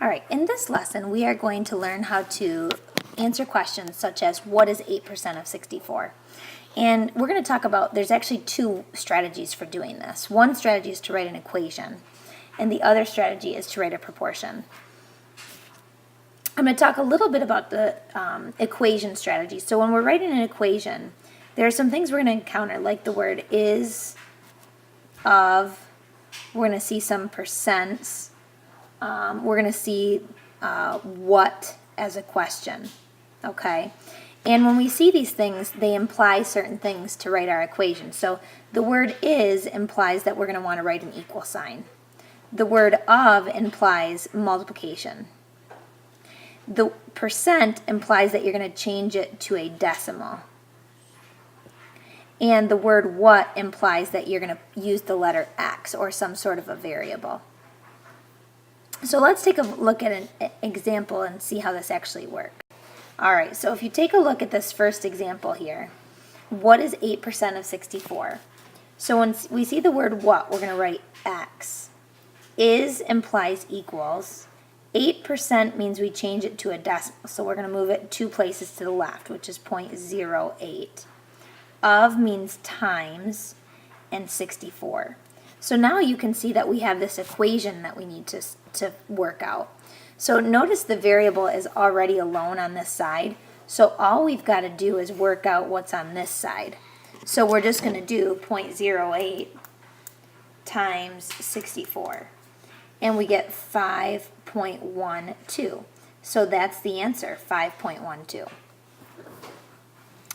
All right, in this lesson, we are going to learn how to answer questions such as, what is 8% of 64? And we're going to talk about, there's actually two strategies for doing this. One strategy is to write an equation, and the other strategy is to write a proportion. I'm going to talk a little bit about the equation strategy. So when we're writing an equation, there are some things we're going to encounter, like the word is, of, we're going to see some percents, we're going to see what as a question, okay? And when we see these things, they imply certain things to write our equation. So the word is implies that we're going to want to write an equal sign. The word of implies multiplication. The percent implies that you're going to change it to a decimal. And the word what implies that you're going to use the letter x or some sort of a variable. So let's take a look at an example and see how this actually works. All right, so if you take a look at this first example here, what is 8% of 64? So when we see the word what, we're going to write x. Is implies equals. 8% means we change it to a decimal, so we're going to move it 2 places to the left, which is 0.08. Of means times, and 64. So now you can see that we have this equation that we need to work out. So notice the variable is already alone on this side. So all we've got to do is work out what's on this side. So we're just going to do 0.08 times 64. And we get 5.12. So that's the answer, 5.12.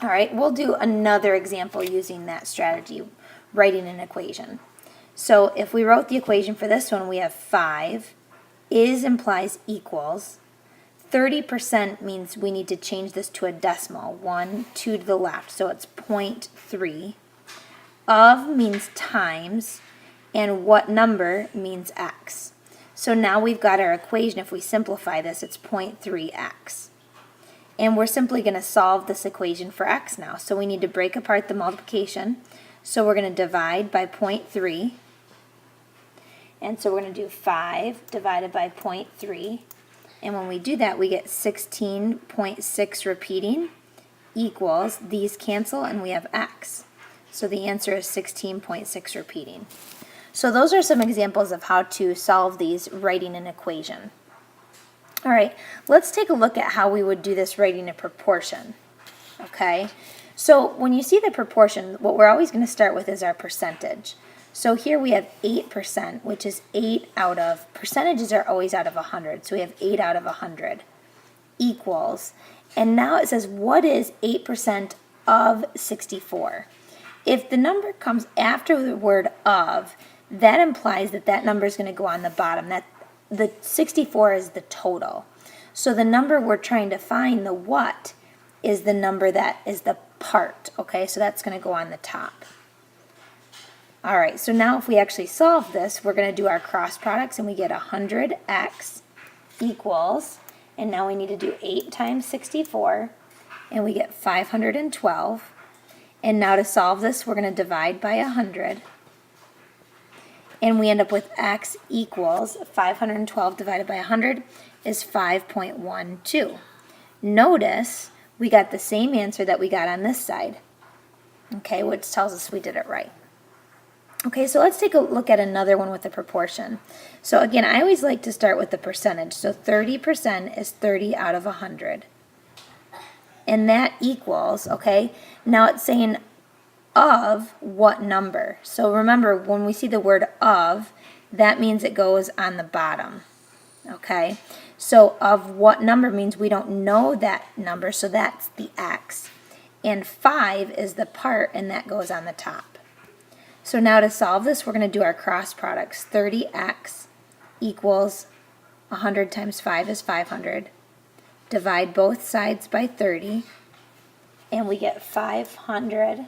All right, we'll do another example using that strategy, writing an equation. So if we wrote the equation for this one, we have 5. Is implies equals. 30% means we need to change this to a decimal, 1, 2 to the left, so it's 0.3. Of means times, and what number means x. So now we've got our equation. If we simplify this, it's 0.3x. And we're simply going to solve this equation for x now. So we need to break apart the multiplication. So we're going to divide by 0.3. And so we're going to do 5 divided by 0.3. And when we do that, we get 16.6 repeating equals, these cancel, and we have x. So the answer is 16.6 repeating. So those are some examples of how to solve these writing an equation. All right, let's take a look at how we would do this writing a proportion. Okay, so when you see the proportion, what we're always going to start with is our percentage. So here we have 8%, which is 8 out of, percentages are always out of 100, so we have 8 out of 100, equals, and now it says, what is 8% of 64? If the number comes after the word of, that implies that that number is going to go on the bottom. That the 64 is the total. So the number we're trying to find, the what, is the number that is the part, okay? So that's going to go on the top. All right, so now if we actually solve this, we're going to do our cross products, and we get 100x equals, and now we need to do 8 times 64, and we get 512. And now to solve this, we're going to divide by 100. And we end up with x equals 512 divided by 100 is 5.12. Notice we got the same answer that we got on this side, okay, which tells us we did it right. Okay, so let's take a look at another one with a proportion. So again, I always like to start with the percentage. So 30% is 30 out of 100. And that equals, okay, now it's saying of what number? So remember, when we see the word of, that means it goes on the bottom, okay? So of what number means we don't know that number, so that's the x. And 5 is the part, and that goes on the top. So now to solve this, we're going to do our cross products. 30x equals 100 times 5 is 500. Divide both sides by 30, and we get 500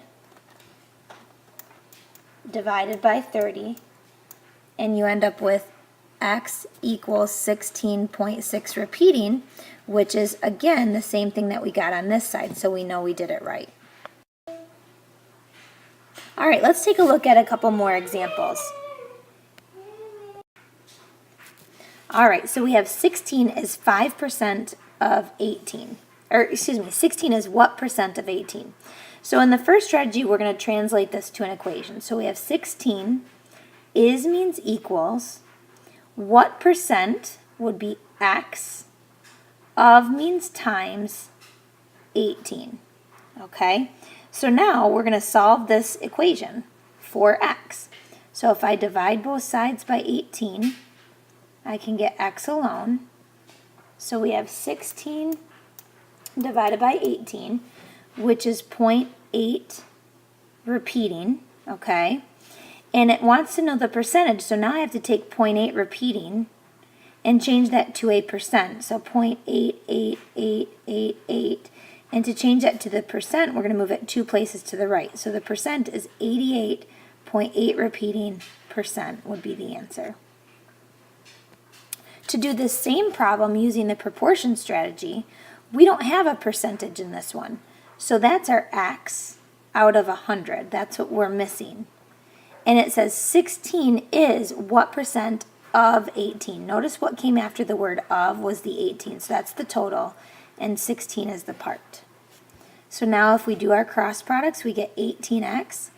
divided by 30, and you end up with x equals 16.6 repeating, which is, again, the same thing that we got on this side, so we know we did it right. All right, let's take a look at a couple more examples. All right, so we have 16 is 5% of 18. Or excuse me, 16 is what percent of 18? So in the first strategy, we're going to translate this to an equation. So we have 16 is means equals. What percent would be x of means times 18. Okay, so now we're going to solve this equation for x. So if I divide both sides by 18, I can get x alone. So we have 16 divided by 18, which is 0.8 repeating, okay? And it wants to know the percentage, so now I have to take 0.8 repeating and change that to a percent. So 0.88888. And to change that to the percent, we're going to move it 2 places to the right. So the percent is 88.8 repeating percent would be the answer. To do the same problem using the proportion strategy, we don't have a percentage in this one. So that's our x out of 100. That's what we're missing. And it says 16 is what percent of 18. Notice what came after the word of was the 18. So that's the total, and 16 is the part. So now if we do our cross products, we get 18x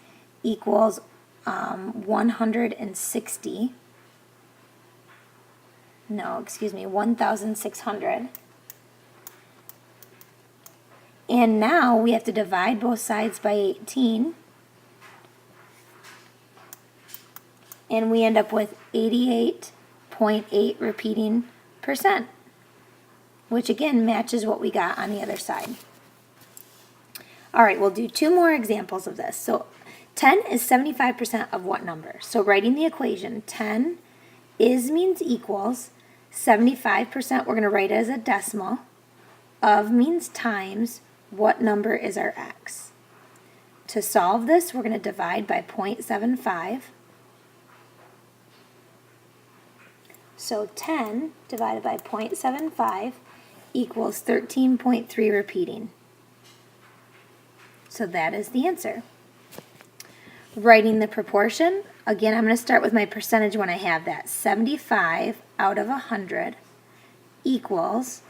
equals 160. No, excuse me, 1,600. And now we have to divide both sides by 18. And we end up with 88.8 repeating percent, which again matches what we got on the other side. All right, we'll do 2 more examples of this. So 10 is 75% of what number? So writing the equation, 10 is means equals 75%, we're going to write it as a decimal, of means times what number is our x. To solve this, we're going to divide by 0.75. So 10 divided by 0.75 equals 13.3 repeating. So that is the answer. Writing the proportion, again, I'm going to start with my percentage when I have that. 75 out of 100 equals,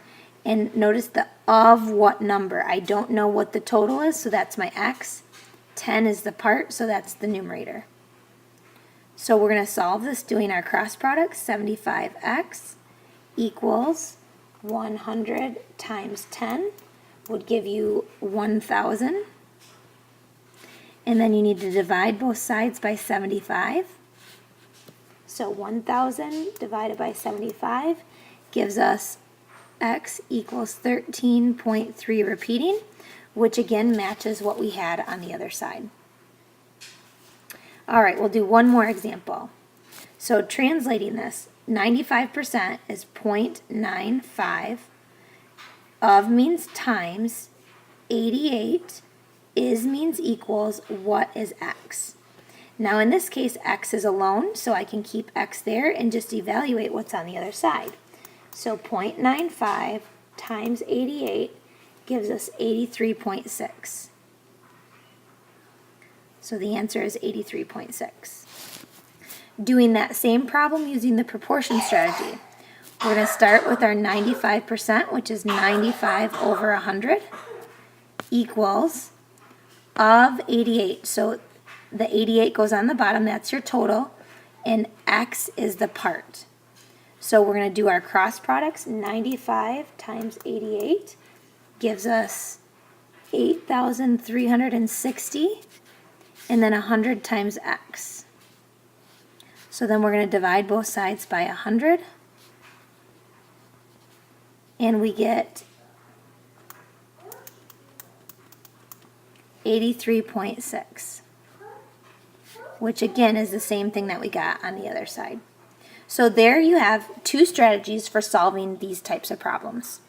and notice the of what number. I don't know what the total is, so that's my x. 10 is the part, so that's the numerator. So we're going to solve this doing our cross product. 75x equals 100 times 10 would give you 1,000. And then you need to divide both sides by 75. So 1,000 divided by 75 gives us x equals 13.3 repeating, which again matches what we had on the other side. All right, we'll do one more example. So translating this, 95% is 0.95 of means times 88 is means equals what is x. Now in this case, x is alone, so I can keep x there and just evaluate what's on the other side. So 0.95 times 88 gives us 83.6. So the answer is 83.6. Doing that same problem using the proportion strategy. We're going to start with our 95%, which is 95 over 100, equals of 88. So the 88 goes on the bottom, that's your total, and x is the part. So we're going to do our cross products. 95 times 88 gives us 8,360. And then 100 times x. So then we're going to divide both sides by 100. And we get 83.6, which again is the same thing that we got on the other side. So there you have 2 strategies for solving these types of problems.